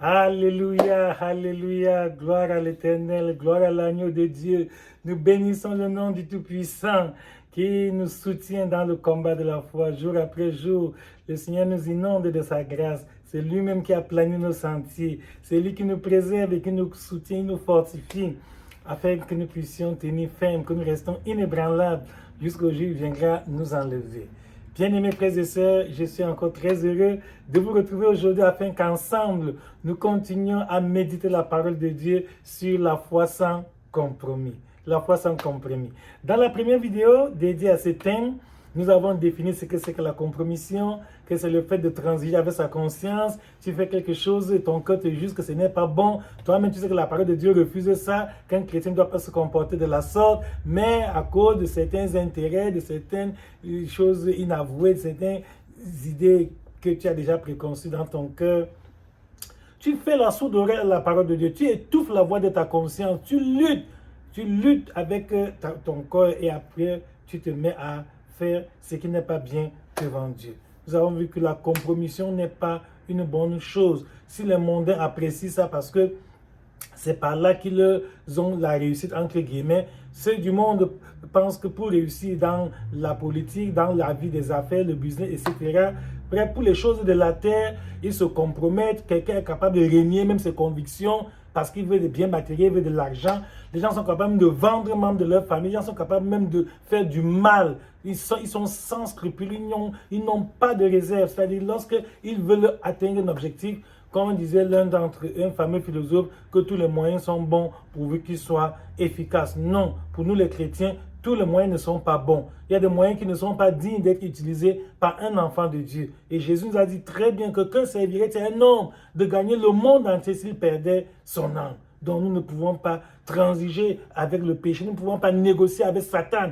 Alléluia, alléluia, gloire à l'Éternel, gloire à l'agneau de Dieu. Nous bénissons le nom du Tout-Puissant qui nous soutient dans le combat de la foi jour après jour. Le Seigneur nous inonde de sa grâce. C'est lui-même qui a plané nos sentiers. C'est lui qui nous préserve et qui nous soutient, nous fortifie afin que nous puissions tenir ferme, que nous restons inébranlables jusqu'au jour où il viendra nous enlever. Bien-aimés frères et sœurs, je suis encore très heureux de vous retrouver aujourd'hui afin qu'ensemble, nous continuions à méditer la parole de Dieu sur la foi sans compromis. La foi sans compromis. Dans la première vidéo dédiée à ce thème, nous avons défini ce que c'est que la compromission, que c'est le fait de transiger avec sa conscience. Tu fais quelque chose et ton cœur te juge que ce n'est pas bon. Toi-même, tu sais que la parole de Dieu refuse ça, qu'un chrétien ne doit pas se comporter de la sorte, mais à cause de certains intérêts, de certaines choses inavouées, de certaines idées que tu as déjà préconçues dans ton cœur, tu fais la sourde oreille à la parole de Dieu, tu étouffes la voix de ta conscience, tu luttes avec ton corps et après tu te mets à faire ce qui n'est pas bien devant Dieu. Nous avons vu que la compromission n'est pas une bonne chose. Si les mondains apprécient ça parce que c'est par là qu'ils ont la réussite, entre guillemets, ceux du monde pensent que pour réussir dans la politique, dans la vie des affaires, le business, etc., bref, pour les choses de la terre, ils se compromettent. Quelqu'un est capable de régner même ses convictions parce qu'il veut des biens matériels, il veut de l'argent. Les gens sont capables de vendre membres de leur famille, les gens sont capables même de faire du mal. Ils sont sans scrupules, ils n'ont pas de réserve. C'est-à-dire, lorsqu'ils veulent atteindre un objectif, comme disait l'un d'entre eux, un fameux philosophe, que tous les moyens sont bons pourvu qu'ils soient efficaces. Non, pour nous les chrétiens, tous les moyens ne sont pas bons. Il y a des moyens qui ne sont pas dignes d'être utilisés par un enfant de Dieu. Et Jésus nous a dit très bien que servirait un homme de gagner le monde entier s'il perdait son âme. Donc nous ne pouvons pas transiger avec le péché, nous ne pouvons pas négocier avec Satan.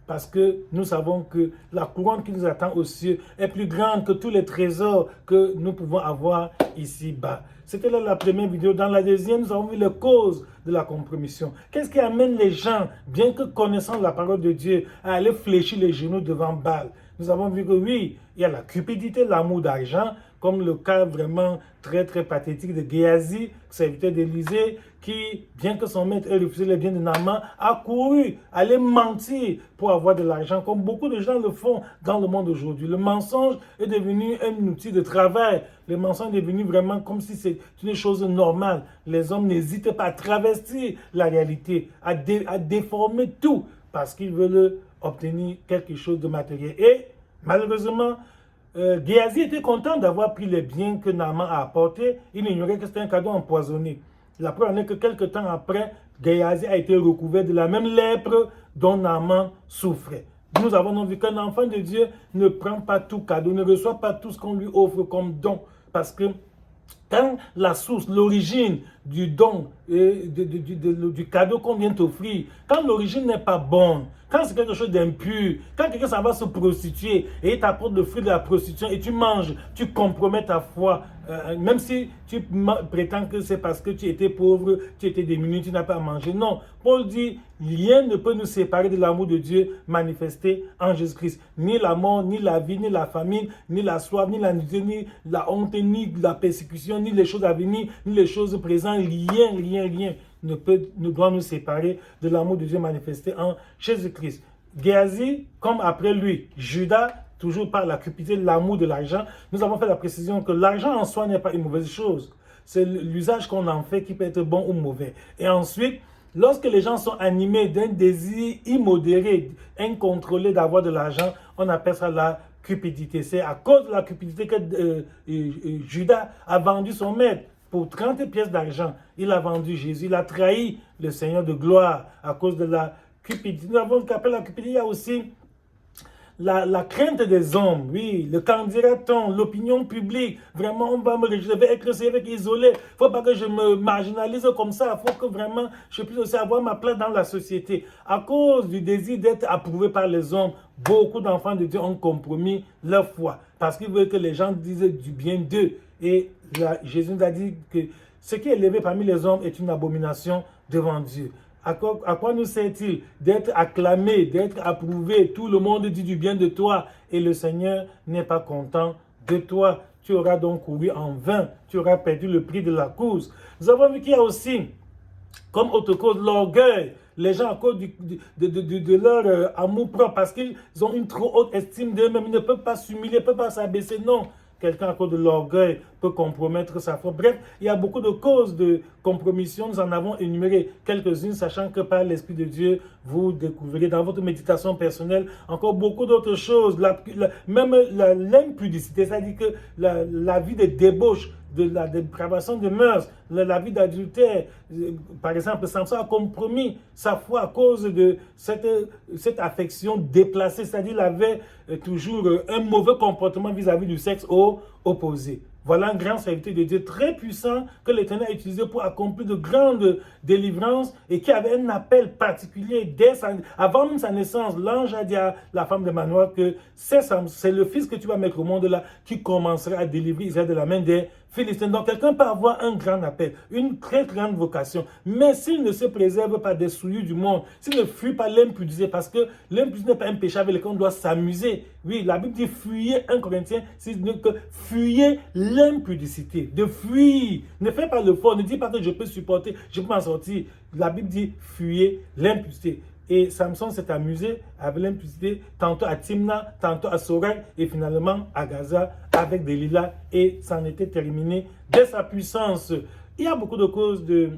Parce que nous savons que la couronne qui nous attend aux cieux est plus grande que tous les trésors que nous pouvons avoir ici-bas. C'était là la première vidéo. Dans la deuxième, nous avons vu les causes de la compromission. Qu'est-ce qui amène les gens, bien que connaissant la parole de Dieu, à aller fléchir les genoux devant Baal? Nous avons vu que oui, il y a la cupidité, l'amour d'argent, comme le cas vraiment très très pathétique de Géasi, serviteur d'Élysée, qui, bien que son maître ait refusé les biens de Naaman, a couru, allait mentir pour avoir de l'argent, comme beaucoup de gens le font dans le monde aujourd'hui. Le mensonge est devenu un outil de travail. Le mensonge est devenu vraiment comme si c'est une chose normale. Les hommes n'hésitent pas à travestir la réalité, à déformer tout, parce qu'ils veulent obtenir quelque chose de matériel. Et malheureusement, Géasi était content d'avoir pris les biens que Naaman a apportés. Il ignorait que c'était un cadeau empoisonné. La preuve en est que quelques temps après, Géasi a été recouvert de la même lèpre dont Naaman souffrait. Nous avons donc vu qu'un enfant de Dieu ne prend pas tout cadeau, ne reçoit pas tout ce qu'on lui offre comme don. Parce que quand la source, l'origine du don, du cadeau qu'on vient t'offrir, quand l'origine n'est pas bonne, quand c'est quelque chose d'impur, quand quelqu'un s'en va se prostituer et il t'apporte le fruit de la prostitution et tu manges, tu compromets ta foi, même si tu prétends que c'est parce que tu étais pauvre, tu étais démuni, tu n'as pas à manger. Non, Paul dit, rien ne peut nous séparer de l'amour de Dieu manifesté en Jésus-Christ. Ni la mort, ni la vie, ni la famine, ni la soif, ni la nudité, ni la honte, ni la persécution, ni les choses à venir, ni les choses présentes. Rien ne doit nous séparer de l'amour de Dieu manifesté en Jésus-Christ. Géasi, comme après lui, Judas, toujours par la cupidité, l'amour de l'argent, nous avons fait la précision que l'argent en soi n'est pas une mauvaise chose. C'est l'usage qu'on en fait qui peut être bon ou mauvais. Et ensuite, lorsque les gens sont animés d'un désir immodéré, incontrôlé d'avoir de l'argent, on appelle ça la cupidité. C'est à cause de la cupidité que Judas a vendu son maître. Pour 30 pièces d'argent, il a vendu Jésus. Il a trahi le Seigneur de gloire à cause de la cupidité. Nous avons qu'après la cupidité, il y a aussi la crainte des hommes, oui, le qu'en dira-t-on, l'opinion publique, vraiment on va me rejeter, je vais être isolé, il ne faut pas que je me marginalise comme ça, il faut que vraiment je puisse aussi avoir ma place dans la société. À cause du désir d'être approuvé par les hommes, beaucoup d'enfants de Dieu ont compromis leur foi, parce qu'ils veulent que les gens disent du bien d'eux. Et Jésus nous a dit que ce qui est élevé parmi les hommes est une abomination devant Dieu. À quoi nous sert-il d'être acclamé, d'être approuvé? Tout le monde dit du bien de toi et le Seigneur n'est pas content de toi. tu auras donc couru en vain, tu auras perdu le prix de la course. Nous avons vu qu'il y a aussi, comme autre cause, l'orgueil. Les gens, à cause de leur amour propre, parce qu'ils ont une trop haute estime d'eux-mêmes, ils ne peuvent pas s'humilier, ils ne peuvent pas s'abaisser. Non, quelqu'un à cause de l'orgueil peut compromettre sa foi. Bref, il y a beaucoup de causes de compromission. Nous en avons énuméré quelques-unes, sachant que par l'Esprit de Dieu, vous découvrirez dans votre méditation personnelle encore beaucoup d'autres choses. Même l'impudicité, c'est-à-dire que la vie de débauche, de la dépravation de mœurs, la vie d'adultère. Par exemple, Samson a compromis sa foi à cause de cette affection déplacée, c'est-à-dire qu'il avait toujours un mauvais comportement vis-à-vis du sexe opposé. Voilà un grand serviteur de Dieu très puissant que l'Éternel a utilisé pour accomplir de grandes délivrances et qui avait un appel particulier avant même sa naissance. L'ange a dit à la femme de Manoah que c'est le fils que tu vas mettre au monde là qui commencera à délivrer Israël de la main des Philistins. Donc quelqu'un peut avoir un grand appel, une très grande vocation, mais s'il ne se préserve pas des souillures du monde, s'il ne fuit pas l'impudicité, parce que l'impudicité n'est pas un péché avec lequel on doit s'amuser. Oui, la Bible dit fuyez, 1 Corinthiens, c'est que fuyez l'impudicité, de fuir. Ne fais pas le fort, ne dis pas que je peux supporter, je peux m'en sortir. La Bible dit fuyez l'impudicité. Et Samson s'est amusé avec l'impudicité, tantôt à Timna, tantôt à Sorek, et finalement à Gaza avec Delilah, et ça en était terminé dès sa puissance. Il y a beaucoup de causes de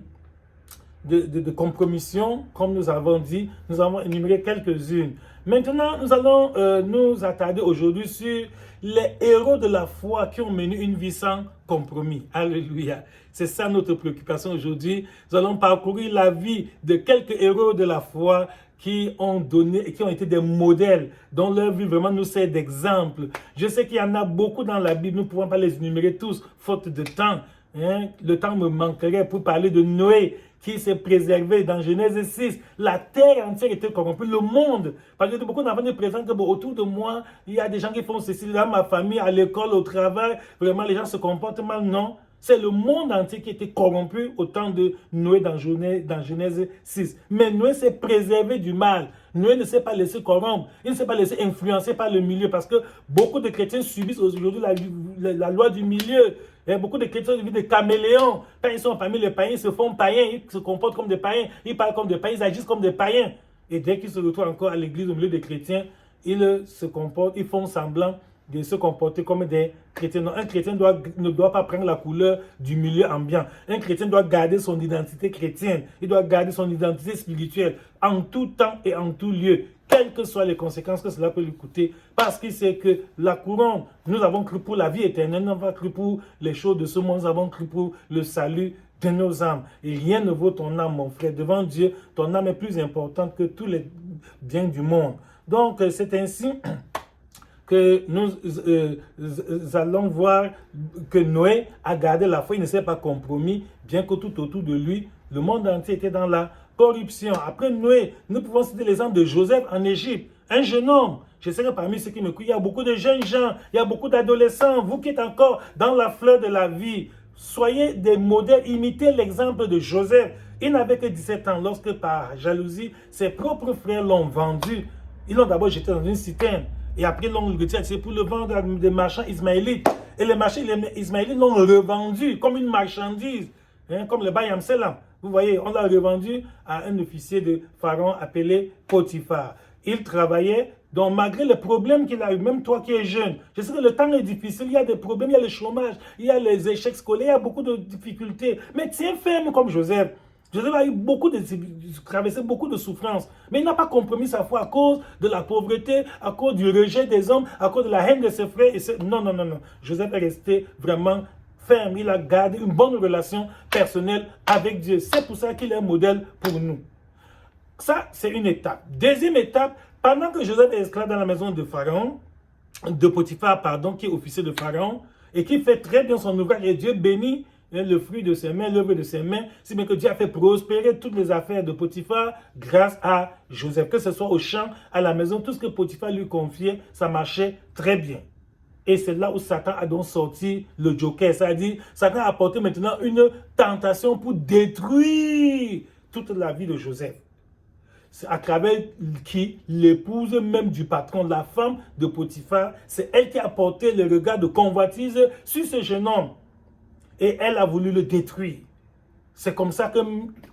compromission, comme nous avons dit, nous avons énuméré quelques-unes. Maintenant, nous allons nous attarder aujourd'hui sur les héros de la foi qui ont mené une vie sans compromis. Alléluia. C'est ça notre préoccupation aujourd'hui. Nous allons parcourir la vie de quelques héros de la foi qui ont donné et qui ont été des modèles, dont leur vie vraiment nous sert d'exemple. Je sais qu'il y en a beaucoup dans la Bible, nous ne pouvons pas les énumérer tous, faute de temps. Le temps me manquerait pour parler de Noé, qui s'est préservé dans Genèse 6. La terre entière était corrompue, le monde. Parce que beaucoup d'enfants nous présentent que autour de moi, il y a des gens qui font ceci, dans ma famille, à l'école, au travail, vraiment les gens se comportent mal. Non, c'est le monde entier qui était corrompu au temps de Noé dans Genèse 6. Mais Noé s'est préservé du mal. Noé ne s'est pas laissé corrompre, il ne s'est pas laissé influencer par le milieu, parce que beaucoup de chrétiens subissent aujourd'hui la loi du milieu. Il y a beaucoup de chrétiens qui vivent des caméléons. Quand ils sont parmi les païens, ils se font païens, ils se comportent comme des païens, ils parlent comme des païens, ils agissent comme des païens. Et dès qu'ils se retrouvent encore à l'église, au milieu des chrétiens, ils se comportent, ils font semblant de se comporter comme des chrétiens. Non, un chrétien ne doit pas prendre la couleur du milieu ambiant. Un chrétien doit garder son identité chrétienne. Il doit garder son identité spirituelle en tout temps et en tout lieu, quelles que soient les conséquences que cela peut lui coûter, parce qu'il sait que la couronne, nous avons cru pour la vie éternelle, nous avons cru pour les choses de ce monde, nous avons cru pour le salut de nos âmes. Et rien ne vaut ton âme, mon frère. Devant Dieu, ton âme est plus importante que tous les biens du monde. Donc, c'est ainsi que nous allons voir que Noé a gardé la foi, il ne s'est pas compromis, bien que tout autour de lui, le monde entier était dans la corruption. Après Noé, nous pouvons citer l'exemple de Joseph en Égypte, un jeune homme. Je sais que parmi ceux qui me écoutent, il y a beaucoup de jeunes gens, il y a beaucoup d'adolescents, vous qui êtes encore dans la fleur de la vie, soyez des modèles, imitez l'exemple de Joseph. Il n'avait que 17 ans lorsque par jalousie, ses propres frères l'ont vendu. Ils l'ont d'abord jeté dans une citerne. Et après, ils l'ont retiré pour le vendre à des marchands ismaélites. Et les marchands ismaélites l'ont revendu comme une marchandise, comme le Bayam Selam. Vous voyez, on l'a revendu à un officier de Pharaon appelé Potiphar. Il travaillait, donc malgré les problèmes qu'il a eu, même toi qui es jeune, je sais que le temps est difficile, il y a des problèmes, il y a le chômage, il y a les échecs scolaires, il y a beaucoup de difficultés. Mais tiens ferme comme Joseph. Joseph a eu traversé beaucoup de souffrances, mais il n'a pas compromis sa foi à cause de la pauvreté, à cause du rejet des hommes, à cause de la haine de ses frères. Non. Joseph est resté vraiment ferme. Il a gardé une bonne relation personnelle avec Dieu. C'est pour ça qu'il est un modèle pour nous. Ça, c'est une étape. Deuxième étape, pendant que Joseph est esclave dans la maison de Pharaon, de Potiphar, pardon, qui est officier de Pharaon, et qui fait très bien son ouvrage, et Dieu bénit le fruit de ses mains, l'œuvre de ses mains, si bien que Dieu a fait prospérer toutes les affaires de Potiphar grâce à Joseph. Que ce soit au champ, à la maison, tout ce que Potiphar lui confiait, ça marchait très bien. Et c'est là où Satan a donc sorti le joker. C'est-à-dire, Satan a apporté maintenant une tentation pour détruire toute la vie de Joseph. C'est à travers qui l'épouse même du patron, la femme de Potiphar, c'est elle qui a porté le regard de convoitise sur ce jeune homme. Et elle a voulu le détruire. C'est comme ça que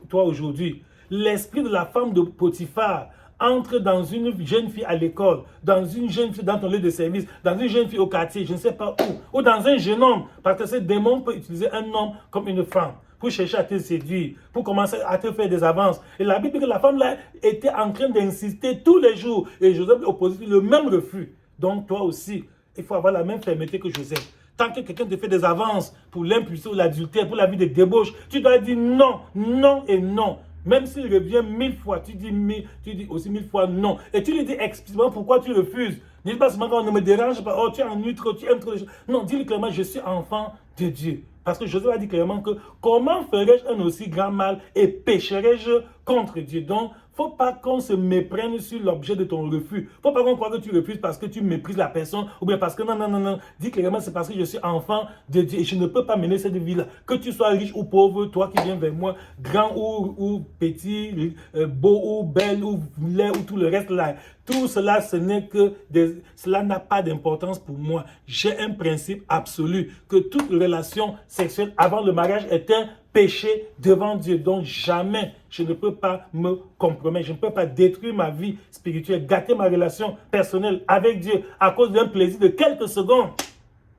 toi aujourd'hui, l'esprit de la femme de Potiphar entre dans une jeune fille à l'école, dans une jeune fille dans ton lieu de service, dans une jeune fille au quartier, je ne sais pas où, ou dans un jeune homme, parce que ce démon peut utiliser un homme comme une femme pour chercher à te séduire, pour commencer à te faire des avances. Et la Bible dit que la femme là était en train d'insister tous les jours, et Joseph opposait le même refus. Donc toi aussi, il faut avoir la même fermeté que Joseph. Tant que quelqu'un te fait des avances pour l'impulsion, l'adultère, pour la vie de débauche, tu dois dire non, non et non. Même s'il revient 1000 fois, tu dis aussi 1000 fois non. Et tu lui dis explicitement pourquoi tu refuses. Ne dis pas seulement quand on ne me dérange pas, oh tu es ennuyé trop, tu aimes trop les choses. Non, dis-lui clairement, je suis enfant de Dieu. Parce que Joseph a dit clairement que comment ferais-je un aussi grand mal et pécherais-je contre Dieu? Donc, il ne faut pas qu'on se méprenne sur l'objet de ton refus. Il ne faut pas qu'on croie que tu refuses parce que tu méprises la personne ou bien parce que non. Dis clairement, c'est parce que je suis enfant de Dieu et je ne peux pas mener cette vie-là. Que tu sois riche ou pauvre, toi qui viens vers moi, grand ou petit, beau ou belle ou laid ou tout le reste là. Tout cela, cela n'a pas d'importance pour moi. J'ai un principe absolu que toute relation sexuelle avant le mariage est un péché devant Dieu. Donc jamais je ne peux pas me compromettre. Je ne peux pas détruire ma vie spirituelle, gâter ma relation personnelle avec Dieu à cause d'un plaisir de quelques secondes.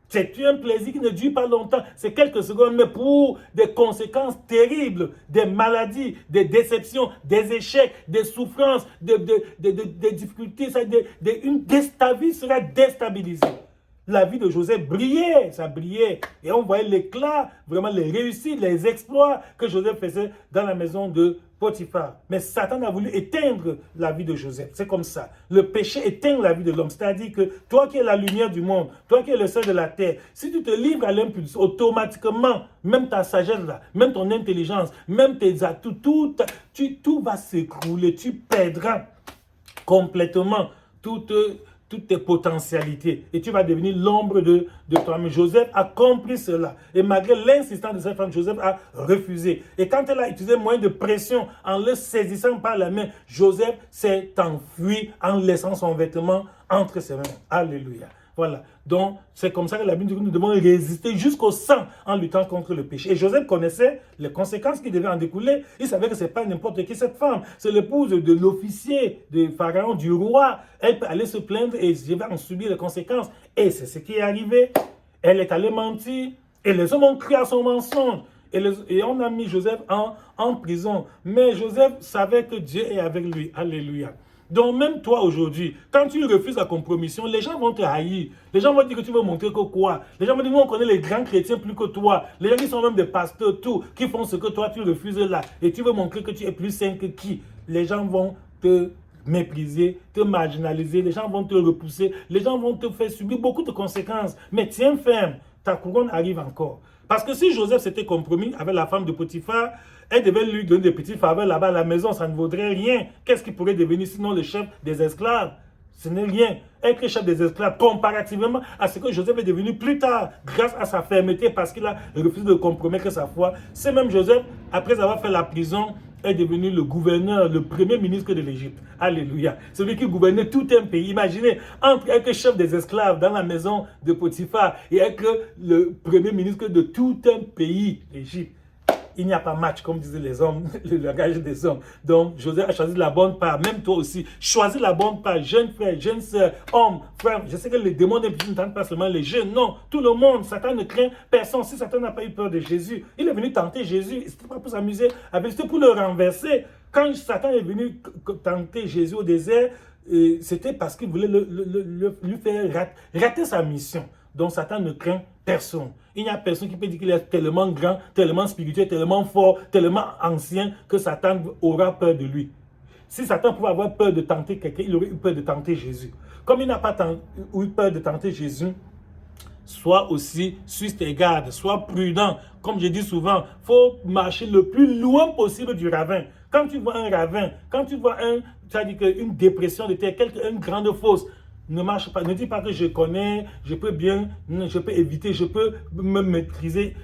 C'est un plaisir qui ne dure pas longtemps, c'est quelques secondes, mais pour des conséquences terribles, des maladies, des déceptions, des échecs, des souffrances, des difficultés, ta vie sera déstabilisée. La vie de Joseph brillait, ça brillait. Et on voyait l'éclat, vraiment les réussites, les exploits que Joseph faisait dans la maison de Potiphar. Mais Satan a voulu éteindre la vie de Joseph. C'est comme ça. Le péché éteint la vie de l'homme. C'est-à-dire que toi qui es la lumière du monde, toi qui es le sel de la terre, si tu te livres à l'impulsion, automatiquement, même ta sagesse là, même ton intelligence, même tes atouts, tout va s'écrouler. Tu perdras complètement toutes tes potentialités et tu vas devenir l'ombre de toi-même. Joseph a compris cela et malgré l'insistance de cette femme, Joseph a refusé. Et quand elle a utilisé moyen de pression en le saisissant par la main, Joseph s'est enfui en laissant son vêtement entre ses mains. Alléluia. Voilà. Donc, c'est comme ça que la Bible dit que nous devons résister jusqu'au sang en luttant contre le péché. Et Joseph connaissait les conséquences qui devaient en découler. Il savait que ce n'est pas n'importe qui cette femme. C'est l'épouse de l'officier de Pharaon, du roi. Elle peut aller se plaindre et je vais en subir les conséquences. Et c'est ce qui est arrivé. Elle est allée mentir. Et les hommes ont cru à son mensonge. Et on a mis Joseph en prison. Mais Joseph savait que Dieu est avec lui. Alléluia. Donc même toi aujourd'hui, quand tu refuses la compromission, les gens vont te haïr. Les gens vont dire que tu veux montrer que quoi. Les gens vont dire, nous on connaît les grands chrétiens plus que toi. Les gens qui sont même des pasteurs, tout, qui font ce que toi tu refuses là. Et tu veux montrer que tu es plus saint que qui. Les gens vont te mépriser, te marginaliser, les gens vont te repousser, les gens vont te faire subir beaucoup de conséquences. Mais tiens ferme, ta couronne arrive encore. Parce que si Joseph s'était compromis avec la femme de Potiphar, elle devait lui donner des petits faveurs là-bas à la maison, ça ne vaudrait rien. Qu'est-ce qui pourrait devenir sinon le chef des esclaves? Ce n'est rien. Être chef des esclaves, comparativement à ce que Joseph est devenu plus tard, grâce à sa fermeté, parce qu'il a refusé de compromettre sa foi. C'est même Joseph, après avoir fait la prison, est devenu le gouverneur, le premier ministre de l'Égypte. Alléluia. Celui qui gouvernait tout un pays. Imaginez, entre être chef des esclaves dans la maison de Potiphar et être le premier ministre de tout un pays, l'Égypte. Il n'y a pas match, comme disaient les hommes, le langage des hommes. Donc, Joseph a choisi la bonne part. Même toi aussi, choisis la bonne part. Jeunes frères, jeunes sœurs, hommes, frères. Je sais que les démons ne tentent pas seulement les jeunes. Non, tout le monde. Satan ne craint personne. Si Satan n'a pas eu peur de Jésus, il est venu tenter Jésus. C'était pas pour s'amuser avec, c'était pour le renverser. Quand Satan est venu tenter Jésus au désert, c'était parce qu'il voulait lui faire rater sa mission. Donc, Satan ne craint personne. Il n'y a personne qui peut dire qu'il est tellement grand, tellement spirituel, tellement fort, tellement ancien que Satan aura peur de lui. Si Satan pouvait avoir peur de tenter quelqu'un, il aurait eu peur de tenter Jésus. Comme il n'a pas eu peur de tenter Jésus, sois aussi sur tes gardes, sois prudent. Comme je dis souvent, il faut marcher le plus loin possible du ravin. Quand tu vois un ravin, quand tu vois une dépression de terre, une grande fosse, ne marche pas. Ne dis pas que je connais, je peux éviter, je peux me maîtriser.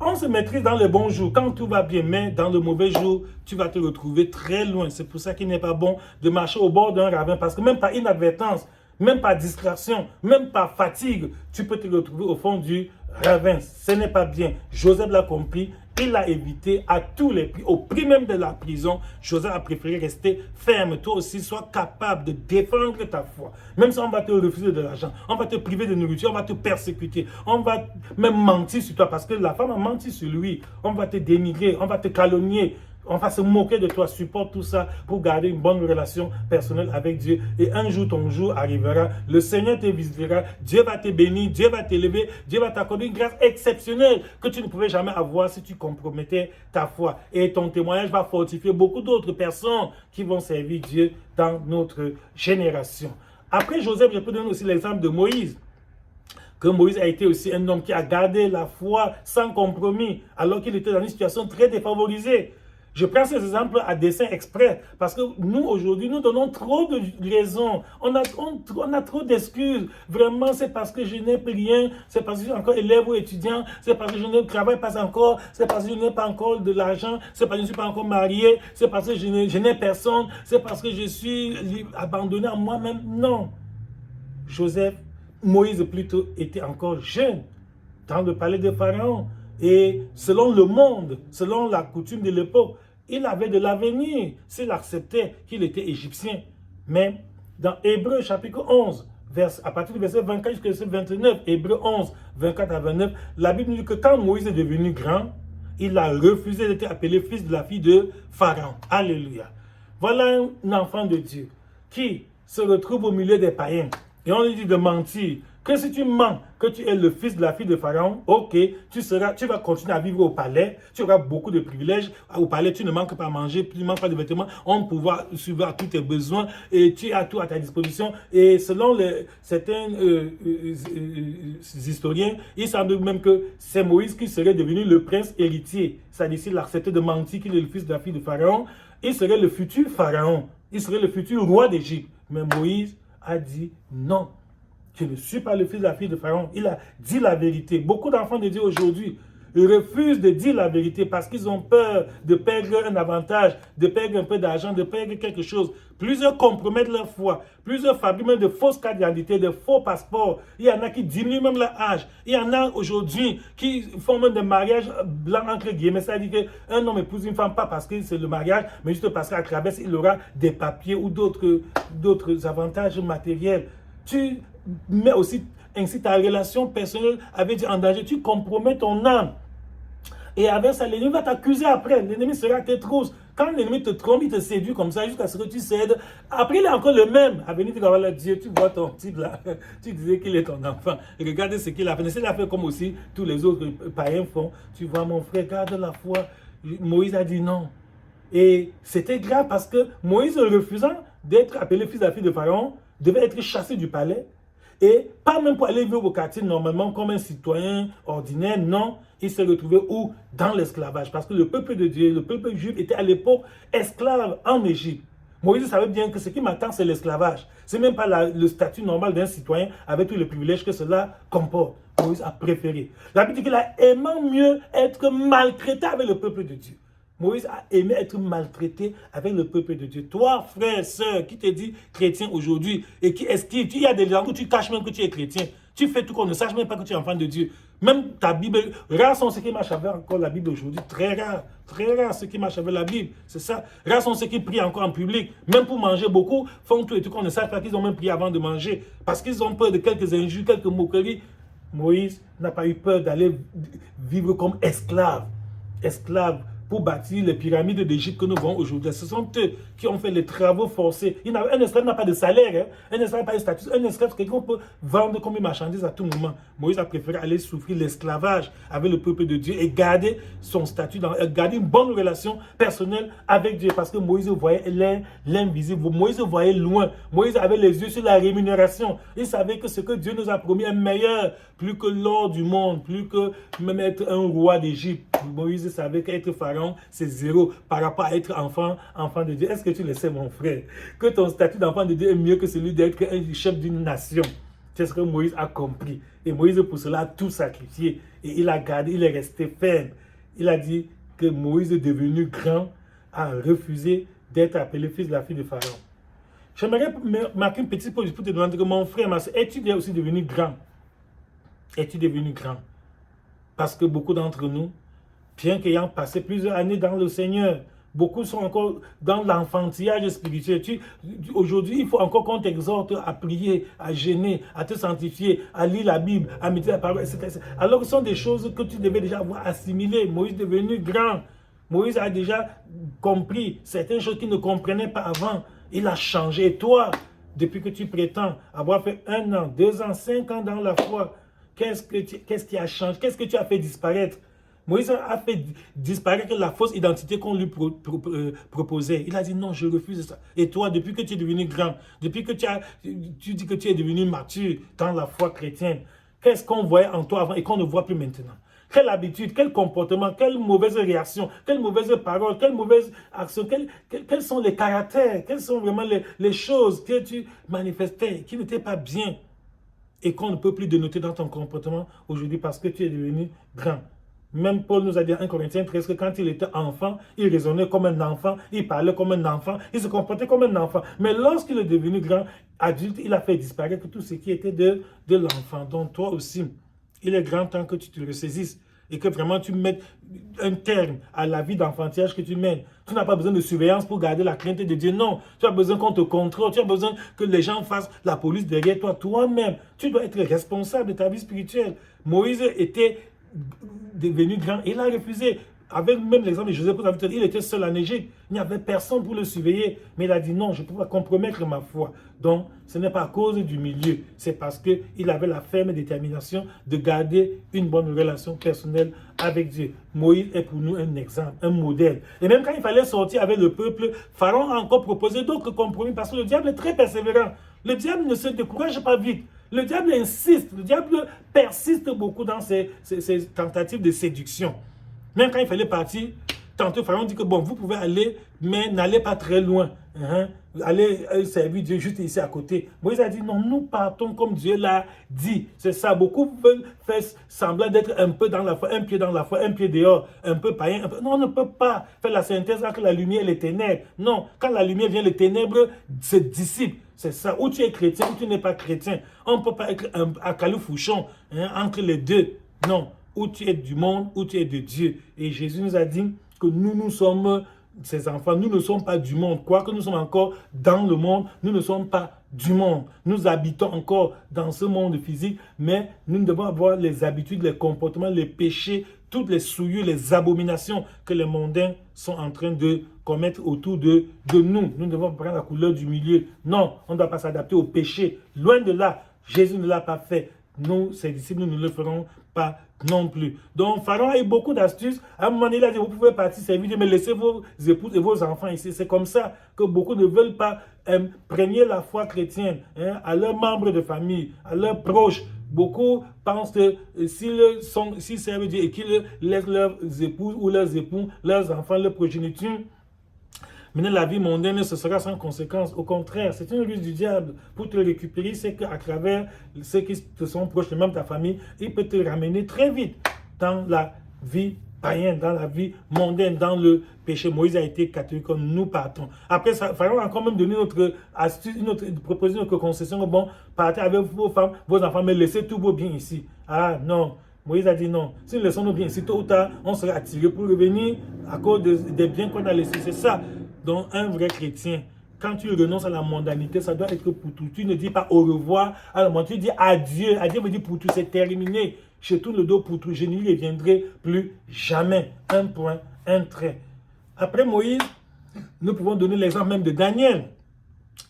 On se maîtrise dans les bons jours, quand tout va bien, mais dans le mauvais jour, tu vas te retrouver très loin. C'est pour ça qu'il n'est pas bon de marcher au bord d'un ravin, parce que même par inadvertance, même par distraction, même par fatigue, tu peux te retrouver au fond du ravin. Ce n'est pas bien. Joseph l'a compris. Il l'a évité à tous les prix. Au prix même de la prison, Joseph a préféré rester ferme. Toi aussi, sois capable de défendre ta foi. Même si on va te refuser de l'argent, on va te priver de nourriture, on va te persécuter, on va même mentir sur toi parce que la femme a menti sur lui. On va te dénigrer, on va te calomnier. On va se moquer de toi, supporte tout ça pour garder une bonne relation personnelle avec Dieu. Et un jour, ton jour arrivera, le Seigneur te visitera, Dieu va te bénir, Dieu va t'élever, Dieu va t'accorder une grâce exceptionnelle que tu ne pouvais jamais avoir si tu compromettais ta foi. Et ton témoignage va fortifier beaucoup d'autres personnes qui vont servir Dieu dans notre génération. Après Joseph, je peux donner aussi l'exemple de Moïse. Que Moïse a été aussi un homme qui a gardé la foi sans compromis, alors qu'il était dans une situation très défavorisée. Je prends ces exemples à dessein exprès parce que nous, aujourd'hui, nous donnons trop de raisons. On a trop d'excuses. Vraiment, c'est parce que je n'ai rien. C'est parce que je suis encore élève ou étudiant. C'est parce que je ne travaille pas encore. C'est parce que je n'ai pas encore de l'argent. C'est parce que je ne suis pas encore marié. C'est parce que je n'ai personne. C'est parce que je suis abandonné à moi-même. Non. Moïse plutôt était encore jeune dans le palais de Pharaon. Et selon le monde, selon la coutume de l'époque, il avait de l'avenir s'il acceptait qu'il était égyptien. Mais dans Hébreux chapitre 11, à partir du verset 24 jusqu'au verset 29, Hébreux 11, 24 à 29, la Bible dit que quand Moïse est devenu grand, il a refusé d'être appelé fils de la fille de Pharaon. Alléluia. Voilà un enfant de Dieu qui se retrouve au milieu des païens. Et on lui dit de mentir. Que si tu mens que tu es le fils de la fille de Pharaon, ok, tu vas continuer à vivre au palais, tu auras beaucoup de privilèges. Au palais, tu ne manques pas à manger, tu ne manques pas de vêtements, on va pouvoir subvenir à tous tes besoins et tu as tout à ta disposition. Et selon certains historiens, il semble même que c'est Moïse qui serait devenu le prince héritier. C'est-à-dire s'il acceptait de mentir qu'il est le fils de la fille de Pharaon, il serait le futur Pharaon, il serait le futur roi d'Égypte. Mais Moïse a dit non. Je ne suis pas le fils de la fille de Pharaon. Il a dit la vérité. Beaucoup d'enfants de Dieu aujourd'hui refusent de dire la vérité parce qu'ils ont peur de perdre un avantage, de perdre un peu d'argent, de perdre quelque chose. Plusieurs compromettent leur foi. Plusieurs fabriquent même de fausses cartes d'identité, de faux passeports. Il y en a qui diminuent même leur âge. Il y en a aujourd'hui qui font même des mariages blancs entre guillemets. C'est-à-dire qu'un homme épouse une femme pas parce que c'est le mariage, mais juste parce qu'à travers il aura des papiers ou d'autres avantages matériels. Tu mets aussi ainsi ta relation personnelle avec Dieu en danger. Tu compromets ton âme. Et avec ça, l'ennemi va t'accuser après. L'ennemi sera à tes trousses. Quand l'ennemi te trompe, il te séduit comme ça jusqu'à ce que tu cèdes. Après, il est encore le même. À venir dire, voilà, Dieu, tu vois ton type là. Tu disais qu'il est ton enfant. Regarde ce qu'il a fait. Il a fait comme aussi tous les autres païens font. Tu vois, mon frère, garde la foi. Moïse a dit non. Et c'était grave parce que Moïse, refusant d'être appelé fils de la fille de Pharaon, devait être chassé du palais. Et pas même pour aller vivre au quartier normalement comme un citoyen ordinaire, non. Il s'est retrouvé où? Dans l'esclavage. Parce que le peuple de Dieu, le peuple juif était à l'époque esclave en Égypte. Moïse savait bien que ce qui m'attend, c'est l'esclavage. Ce n'est même pas le statut normal d'un citoyen avec tous les privilèges que cela comporte. Moïse a préféré. La Bible dit qu'il a aimé mieux être maltraité avec le peuple de Dieu. Moïse a aimé être maltraité avec le peuple de Dieu. Toi, frère, sœur, qui te dit chrétien aujourd'hui et qui esquive, il y a des gens où tu caches même que tu es chrétien. Tu fais tout qu'on ne sache même pas que tu es enfant de Dieu. Même ta Bible, rares sont ceux qui marchent avec encore la Bible aujourd'hui. Très rare ceux qui marchent avec la Bible. C'est ça. Rares sont ceux qui prient encore en public. Même pour manger, beaucoup font tout et tout qu'on ne sache pas qu'ils ont même prié avant de manger. Parce qu'ils ont peur de quelques injures, quelques moqueries. Moïse n'a pas eu peur d'aller vivre comme esclave. Esclave. Pour bâtir les pyramides d'Égypte que nous voyons aujourd'hui. Ce sont eux qui ont fait les travaux forcés. Un esclave n'a pas de salaire, hein? Un esclave n'a pas de statut. Un esclave, c'est quelqu'un qu'on peut vendre comme une marchandise à tout moment. Moïse a préféré aller souffrir l'esclavage avec le peuple de Dieu et garder son statut, garder une bonne relation personnelle avec Dieu. Parce que Moïse voyait l'invisible. Moïse voyait loin. Moïse avait les yeux sur la rémunération. Il savait que ce que Dieu nous a promis est meilleur, plus que l'or du monde, plus que même être un roi d'Égypte. Moïse savait qu'être pharaon, c'est zéro par rapport à être enfant de Dieu. Est-ce que tu le sais, mon frère? Que ton statut d'enfant de Dieu est mieux que celui d'être un chef d'une nation. C'est ce que Moïse a compris. Et Moïse, pour cela, a tout sacrifié. Et il a gardé, il est resté ferme. Il a dit que Moïse, devenu grand, a refusé d'être appelé fils de la fille de Pharaon. J'aimerais marquer une petite pause pour te demander que mon frère, ma soeur, es-tu aussi devenu grand? Es-tu devenu grand? Parce que beaucoup d'entre nous, bien qu'ayant passé plusieurs années dans le Seigneur, beaucoup sont encore dans l'enfantillage spirituel. Aujourd'hui, il faut encore qu'on t'exhorte à prier, à jeûner, à te sanctifier, à lire la Bible, à méditer la parole, etc. Alors que ce sont des choses que tu devais déjà avoir assimilées. Moïse est devenu grand. Moïse a déjà compris certaines choses qu'il ne comprenait pas avant. Il a changé. Et toi, depuis que tu prétends avoir fait 1 an, 2 ans, 5 ans dans la foi, qu'est-ce qui a changé? Qu'est-ce que tu as fait disparaître? Moïse a fait disparaître la fausse identité qu'on lui proposait. Il a dit non, je refuse ça. Et toi, depuis que tu es devenu grand, depuis que tu dis que tu es devenu mature dans la foi chrétienne, qu'est-ce qu'on voyait en toi avant et qu'on ne voit plus maintenant? Quelle habitude, quel comportement, quelle mauvaise réaction, quelle mauvaise parole, quelle mauvaise action, quels sont les caractères, quelles sont vraiment les choses que tu manifestais qui n'étaient pas bien et qu'on ne peut plus dénoter dans ton comportement aujourd'hui parce que tu es devenu grand. Même Paul nous a dit en 1 Corinthiens 13 que quand il était enfant, il raisonnait comme un enfant, il parlait comme un enfant, il se comportait comme un enfant. Mais lorsqu'il est devenu grand adulte, il a fait disparaître tout ce qui était de l'enfant. Donc toi aussi, il est grand temps que tu te ressaisisses et que vraiment tu mettes un terme à la vie d'enfantillage que tu mènes. Tu n'as pas besoin de surveillance pour garder la crainte de Dieu. Non, tu as besoin qu'on te contrôle, tu as besoin que les gens fassent la police derrière toi. Toi-même, tu dois être responsable de ta vie spirituelle. Moïse était devenu grand et il a refusé. Avec même l'exemple de Joseph, il était seul en Égypte. Il n'y avait personne pour le surveiller. Mais il a dit non, je ne peux pas compromettre ma foi. Donc, ce n'est pas à cause du milieu. C'est parce qu'il avait la ferme détermination de garder une bonne relation personnelle avec Dieu. Moïse est pour nous un exemple, un modèle. Et même quand il fallait sortir avec le peuple, Pharaon a encore proposé d'autres compromis parce que le diable est très persévérant. Le diable ne se décourage pas vite. Le diable insiste, le diable persiste beaucoup dans ses tentatives de séduction. Même quand il fallait partir, tantôt Pharaon dit que bon, vous pouvez aller, mais n'allez pas très loin. Allez servir Dieu juste ici à côté. Moïse a dit non, nous partons comme Dieu l'a dit. C'est ça, beaucoup veulent faire semblant d'être un peu dans la foi, un pied dans la foi, un pied dehors, un peu païen. Non, on ne peut pas faire la synthèse entre la lumière et les ténèbres. Non, quand la lumière vient, les ténèbres se dissipent. C'est ça, ou tu es chrétien ou tu n'es pas chrétien. On ne peut pas être à califourchon entre les deux. Non. Ou tu es du monde, ou tu es de Dieu. Et Jésus nous a dit que nous sommes ses enfants. Nous ne sommes pas du monde. Quoique nous sommes encore dans le monde, nous ne sommes pas du monde. Nous habitons encore dans ce monde physique, mais nous devons avoir les habitudes, les comportements, les péchés, toutes les souillures, les abominations que les mondains sont en train de commettre autour de nous. Nous devons prendre la couleur du milieu. Non, on ne doit pas s'adapter au péché. Loin de là, Jésus ne l'a pas fait. Nous, ses disciples, nous ne le ferons pas non plus. Donc, Pharaon a eu beaucoup d'astuces. À un moment donné, il a dit, vous pouvez partir servir Dieu, mais laissez vos épouses et vos enfants ici. C'est comme ça que beaucoup ne veulent pas imprégner la foi chrétienne à leurs membres de famille, à leurs proches. Beaucoup pensent que s'ils servent Dieu et qu'ils laissent leurs épouses ou leurs époux, leurs enfants, leurs progénitures, maintenant, la vie mondaine, ce sera sans conséquence. Au contraire, c'est une ruse du diable pour te récupérer. C'est qu'à travers ceux qui te sont proches, même ta famille, il peut te ramener très vite dans la vie païenne, dans la vie mondaine, dans le péché. Moïse a été catholique, comme nous partons. Après, Pharaon a quand même donné notre astuce, proposé notre concession. Bon, partez avec vos femmes, vos enfants, mais laissez tous vos biens ici. Ah non. Moïse a dit non. Si nous laissons nos biens ici, tôt ou tard, on sera attiré pour revenir à cause des biens qu'on a laissés. C'est ça. Donc, un vrai chrétien, quand tu renonces à la mondanité, ça doit être pour tout. Tu ne dis pas au revoir à la mondanité, tu dis adieu. Adieu veut dire pour tout, c'est terminé. Je tourne le dos pour tout. Je n'y reviendrai plus jamais. Un point, un trait. Après Moïse, nous pouvons donner l'exemple même de Daniel.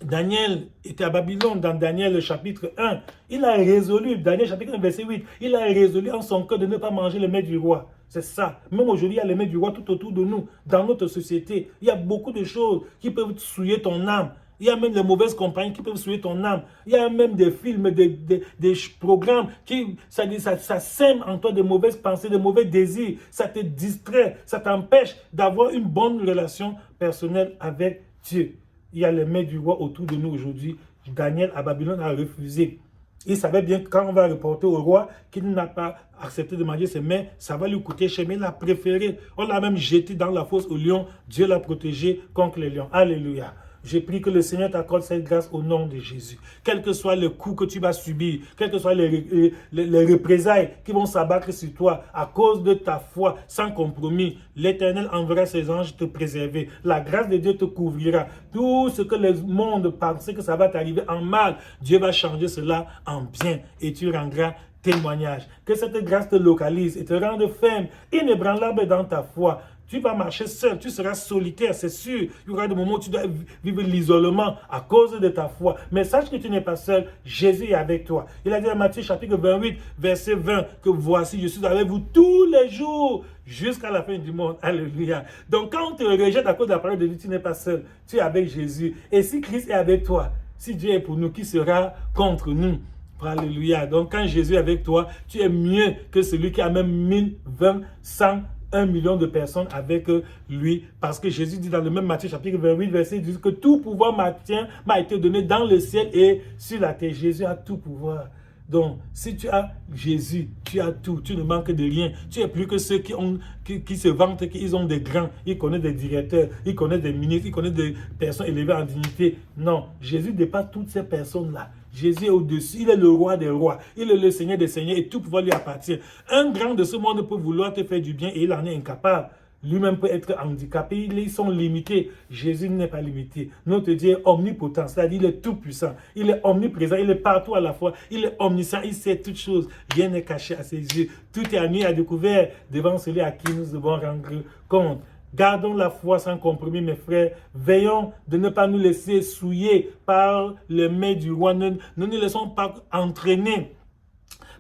Daniel était à Babylone dans Daniel chapitre 1. Il a résolu, Daniel chapitre 1 verset 8, il a résolu en son cœur de ne pas manger le mets du roi. C'est ça. Même aujourd'hui, il y a le mets du roi tout autour de nous, dans notre société. Il y a beaucoup de choses qui peuvent souiller ton âme. Il y a même les mauvaises compagnies qui peuvent souiller ton âme. Il y a même des films, des programmes qui, ça sème en toi de mauvaises pensées, de mauvais désirs. Ça te distrait, ça t'empêche d'avoir une bonne relation personnelle avec Dieu. Il y a les mains du roi autour de nous aujourd'hui. Daniel à Babylone a refusé. Il savait bien que quand on va reporter au roi qu'il n'a pas accepté de manger ses mains, ça va lui coûter cher, mais il a préféré. On l'a même jeté dans la fosse au lion. Dieu l'a protégé contre les lions. Alléluia. Je prie que le Seigneur t'accorde cette grâce au nom de Jésus. Quel que soit le coup que tu vas subir, quelles que soient les représailles qui vont s'abattre sur toi à cause de ta foi sans compromis, l'Éternel enverra ses anges te préserver. La grâce de Dieu te couvrira. Tout ce que le monde pensait que ça va t'arriver en mal, Dieu va changer cela en bien et tu rendras témoignage. Que cette grâce te localise et te rende ferme, inébranlable dans ta foi. Tu vas marcher seul, tu seras solitaire, c'est sûr. Il y aura des moments où tu dois vivre l'isolement à cause de ta foi. Mais sache que tu n'es pas seul, Jésus est avec toi. Il a dit à Matthieu chapitre 28, verset 20, que voici, je suis avec vous tous les jours jusqu'à la fin du monde. Alléluia. Donc quand on te rejette à cause de la parole de Dieu, tu n'es pas seul, tu es avec Jésus. Et si Christ est avec toi, si Dieu est pour nous, qui sera contre nous? Alléluia. Donc quand Jésus est avec toi, tu es mieux que celui qui a même 1000, 20, 100, 1 million de personnes avec lui. Parce que Jésus dit dans le même Matthieu chapitre 28, verset 10, que tout pouvoir m'a été donné dans le ciel et sur la terre. Jésus a tout pouvoir. Donc, si tu as Jésus, tu as tout, tu ne manques de rien. Tu es plus que ceux qui se vantent qu'ils ont des grands, ils connaissent des directeurs, ils connaissent des ministres, ils connaissent des personnes élevées en dignité. Non, Jésus dépasse toutes ces personnes-là. Jésus est au-dessus, il est le roi des rois, il est le Seigneur des seigneurs et tout pouvoir lui appartient. Un grand de ce monde peut vouloir te faire du bien et il en est incapable. Lui-même peut être handicapé, ils sont limités. Jésus n'est pas limité. Notre Dieu est omnipotent, c'est-à-dire il est tout puissant. Il est omniprésent, il est partout à la fois. Il est omniscient, il sait toutes choses. Rien n'est caché à ses yeux. Tout est à nu à découvert devant celui à qui nous devons rendre compte. Gardons la foi sans compromis, mes frères. Veillons de ne pas nous laisser souiller par les mains du roi. Ne nous laissons pas entraîner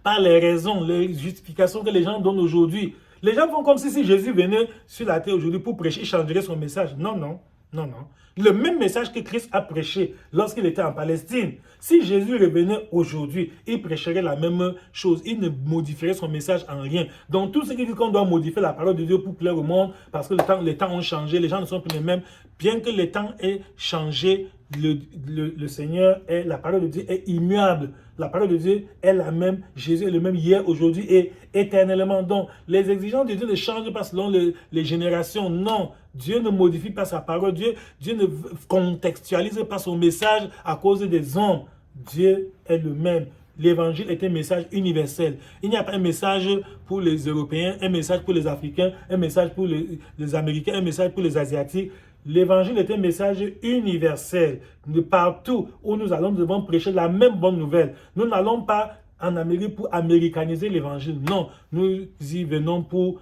par les raisons, les justifications que les gens donnent aujourd'hui. Les gens font comme si Jésus venait sur la terre aujourd'hui pour prêcher, il changerait son message. Non, non, non, non. Le même message que Christ a prêché lorsqu'il était en Palestine. Si Jésus revenait aujourd'hui, il prêcherait la même chose. Il ne modifierait son message en rien. Donc tout ce qui dit qu'on doit modifier la parole de Dieu pour plaire au monde, parce que les temps ont changé, les gens ne sont plus les mêmes. Bien que les temps aient changé, le Seigneur, la parole de Dieu est immuable. La parole de Dieu est la même. Jésus est le même hier, aujourd'hui et éternellement. Donc, les exigences de Dieu ne changent pas selon les générations. Non, Dieu ne modifie pas sa parole. Dieu ne contextualise pas son message à cause des hommes. Dieu est le même. L'évangile est un message universel. Il n'y a pas un message pour les Européens, un message pour les Africains, un message pour les Américains, un message pour les Asiatiques. L'évangile est un message universel. De partout où nous allons, nous devons prêcher la même bonne nouvelle. Nous n'allons pas en Amérique pour américaniser l'évangile. Non, nous y venons pour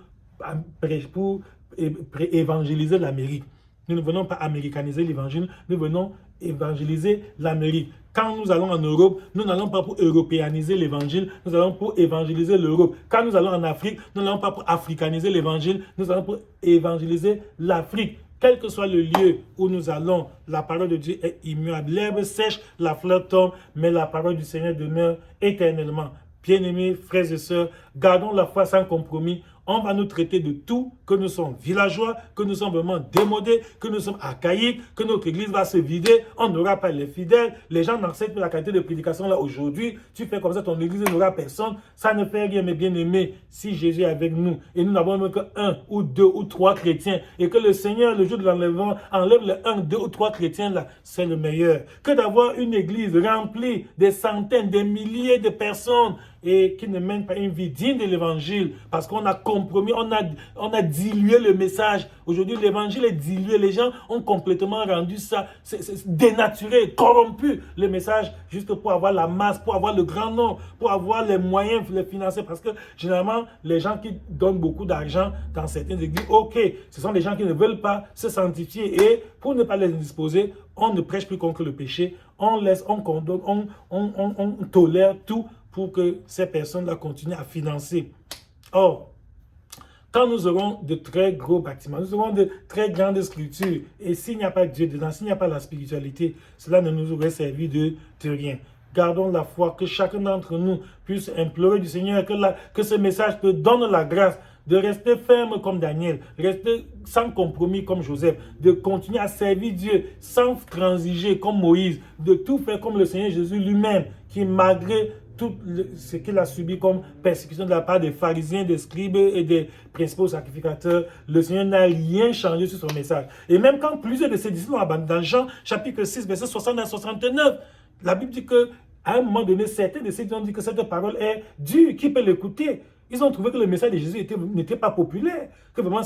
évangéliser l'Amérique. Nous ne venons pas américaniser l'évangile, nous venons évangéliser l'Amérique. Quand nous allons en Europe, nous n'allons pas pour européaniser l'évangile, nous allons pour évangéliser l'Europe. Quand nous allons en Afrique, nous n'allons pas pour africaniser l'évangile, nous allons pour évangéliser l'Afrique. Quel que soit le lieu où nous allons, la parole de Dieu est immuable. L'herbe sèche, la fleur tombe, mais la parole du Seigneur demeure éternellement. Bien-aimés, frères et sœurs, gardons la foi sans compromis. On va nous traiter de tout, que nous sommes villageois, que nous sommes vraiment démodés, que nous sommes archaïques, que notre église va se vider, on n'aura pas les fidèles. Les gens n'acceptent pas la qualité de prédication là aujourd'hui. Tu fais comme ça, ton église n'aura personne. Ça ne fait rien, mes bien-aimés. Si Jésus est avec nous et nous n'avons même que 1 ou 2 ou 3 chrétiens et que le Seigneur, le jour de l'enlèvement, enlève les 1, 2 ou 3 chrétiens là, c'est le meilleur. Que d'avoir une église remplie des centaines, des milliers de personnes et qui ne mènent pas une vie digne de l'évangile parce qu'on a compromis, on a dilué le message. Aujourd'hui, l'évangile est dilué. Les gens ont complètement rendu ça dénaturé, corrompu le message juste pour avoir la masse, pour avoir le grand nom, pour avoir les moyens de les financer. Parce que généralement, les gens qui donnent beaucoup d'argent dans certaines églises, ok, ce sont des gens qui ne veulent pas se sanctifier et pour ne pas les indisposer, on ne prêche plus contre le péché, on laisse, on condamne, on tolère tout pour que ces personnes-là continuent à financer. Or, quand nous aurons de très gros bâtiments, nous aurons de très grandes structures, et s'il n'y a pas Dieu dedans, s'il n'y a pas la spiritualité, cela ne nous aurait servi de rien. Gardons la foi, que chacun d'entre nous puisse implorer du Seigneur, que ce message te donne la grâce de rester ferme comme Daniel, rester sans compromis comme Joseph, de continuer à servir Dieu sans transiger comme Moïse, de tout faire comme le Seigneur Jésus lui-même, qui malgré ce qu'il a subi comme persécution de la part des pharisiens, des scribes et des principaux sacrificateurs, le Seigneur n'a rien changé sur son message. Et même quand plusieurs de ses disciples l'ont abandonné, dans Jean chapitre 6, verset 60 à 69, la Bible dit qu'à un moment donné, certains de ces disciples ont dit que cette parole est dure, qui peut l'écouter? Ils ont trouvé que le message de Jésus n'était pas populaire, que vraiment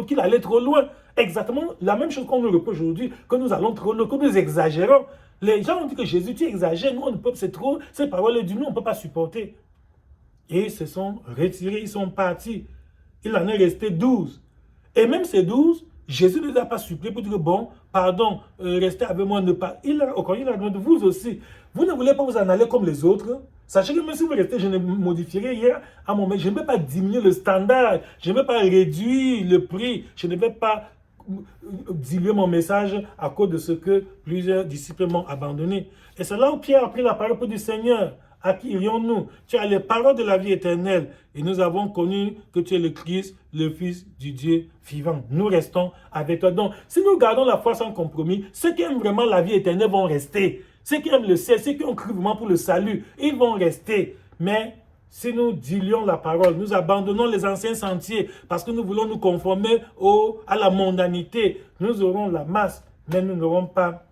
qu'il allait trop loin. Exactement la même chose qu'on nous reproche aujourd'hui, que nous allons trop loin, que nous exagérons. Les gens ont dit que Jésus, tu exagères, nous on ne peut pas, c'est trop, ces paroles du nous, on ne peut pas supporter. Et ils se sont retirés, ils sont partis. Il en est resté 12. Et même ces 12, Jésus ne les a pas suppliés pour dire, bon, pardon, restez avec moi, ne pas. Il a demandé, vous aussi, vous ne voulez pas vous en aller comme les autres? Sachez que même si vous restez, je ne modifierai rien à mon maître. Je ne vais pas diminuer le standard, je ne vais pas réduire le prix, je ne vais pas diluer mon message à cause de ce que plusieurs disciples m'ont abandonné. Et c'est là où Pierre a pris la parole pour dire, Seigneur, à qui irions-nous? Tu as les paroles de la vie éternelle et nous avons connu que tu es le Christ, le Fils du Dieu vivant. Nous restons avec toi. Donc, si nous gardons la foi sans compromis, ceux qui aiment vraiment la vie éternelle vont rester. Ceux qui aiment le ciel, ceux qui ont cru vraiment pour le salut, ils vont rester. Mais si nous diluons la parole, nous abandonnons les anciens sentiers parce que nous voulons nous conformer à la mondanité, nous aurons la masse, mais nous n'aurons pas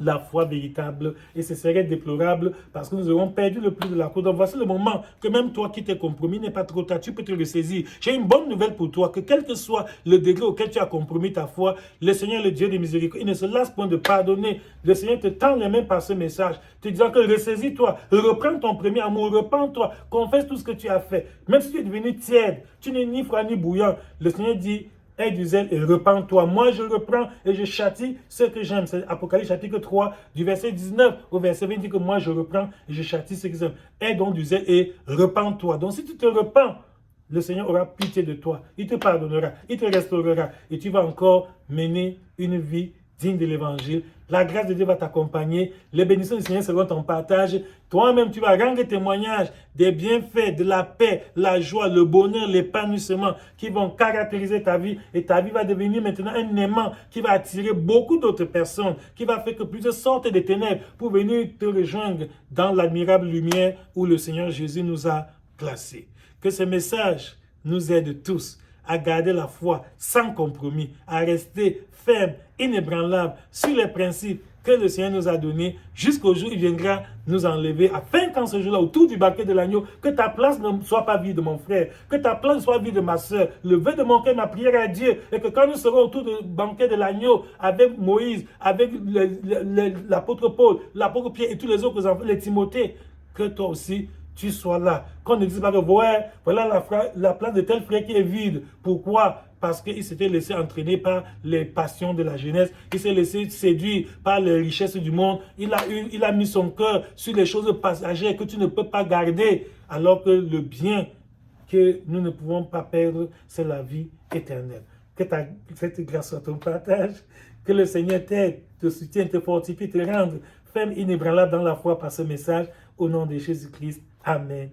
la foi véritable et ce serait déplorable parce que nous aurons perdu le plus de la course. Donc voici le moment que même toi qui t'es compromis n'est pas trop tard, tu peux te ressaisir. J'ai une bonne nouvelle pour toi, que quel que soit le degré auquel tu as compromis ta foi, le Seigneur, le Dieu de miséricorde, il ne se lasse point de pardonner. Le Seigneur te tend les mains par ce message, te disant que ressaisis-toi, reprends ton premier amour, repens-toi, confesse tout ce que tu as fait. Même si tu es devenu tiède, tu n'es ni froid ni bouillant, le Seigneur dit, aie du zèle et repens-toi. Moi, je reprends et je châtie ce que j'aime. C'est Apocalypse chapitre 3, du verset 19 au verset 20, dit que moi, je reprends et je châtie ce que j'aime. Aie donc du zèle et repens-toi. Donc, si tu te repens, le Seigneur aura pitié de toi. Il te pardonnera, il te restaurera et tu vas encore mener une vie digne de l'évangile. La grâce de Dieu va t'accompagner. Les bénédictions du Seigneur seront ton partage. Toi-même, tu vas rendre témoignage des bienfaits, de la paix, la joie, le bonheur, l'épanouissement qui vont caractériser ta vie. Et ta vie va devenir maintenant un aimant qui va attirer beaucoup d'autres personnes, qui va faire que plusieurs sortent des ténèbres pour venir te rejoindre dans l'admirable lumière où le Seigneur Jésus nous a placés. Que ce message nous aide tous à garder la foi sans compromis, à rester ferme, inébranlable sur les principes que le Seigneur nous a donnés jusqu'au jour où il viendra nous enlever, afin qu'en ce jour-là, autour du banquet de l'agneau, que ta place ne soit pas vide, mon frère, que ta place soit vide, ma soeur. Le vœu de mon cœur, ma prière à Dieu, et que quand nous serons autour du banquet de l'agneau, avec Moïse, avec l'apôtre Paul, l'apôtre Pierre et tous les autres enfants, les Timothée, que toi aussi, tu sois là. Qu'on ne dise pas que voilà la place de tel frère qui est vide. Pourquoi? Parce qu'il s'était laissé entraîner par les passions de la jeunesse. Il s'est laissé séduire par les richesses du monde. Il a mis son cœur sur les choses passagères que tu ne peux pas garder. Alors que le bien que nous ne pouvons pas perdre, c'est la vie éternelle. Que cette grâce soit ton partage. Que le Seigneur t'aide, te soutienne, te fortifie, te rende ferme, inébranlable dans la foi par ce message. Au nom de Jésus-Christ. Amen.